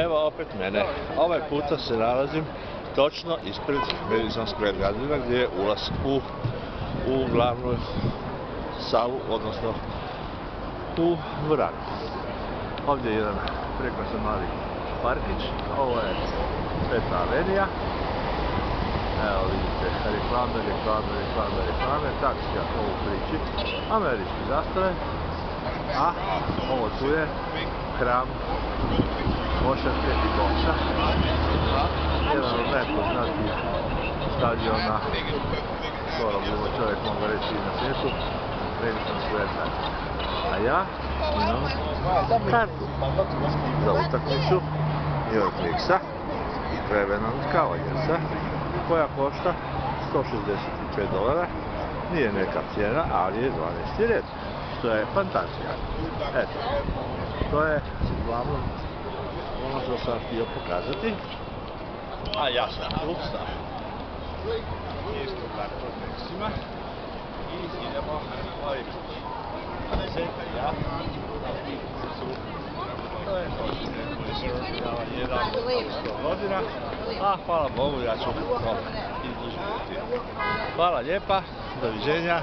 Evo opet mene. Ovaj puta se nalazim točno ispred Madison Square Gardena gdje je ulaz u glavnu salu, odnosno u dvoranu. Ovdje je jedan prekrasan mali parkić, ovo je Peta avenija. Evo vidite, reklame, taksija u priči, američke zastave, a ovo tu je hram košarke i boksa, jedan od najpoznatijih stadiona, skoro bilo čovjek mogu reći na svijetu, Madison Square Garden. A ja imam kartu za utakmicu New York Knicksa i Cleveland Cavaliersa, koja košta $165. Nije neka cijena, ali je 12. red, što je fantazija. Eto, to je uglavnom ono što sam htio pokazati. A ja sam tu isto kartu od Knicksima i idemo loviti. Zeka i ja, to je posljednje koji se održava jedan od 100 godina, a hvala Bogu ja ću to izdržati. Hvala lijepa, doviđenja.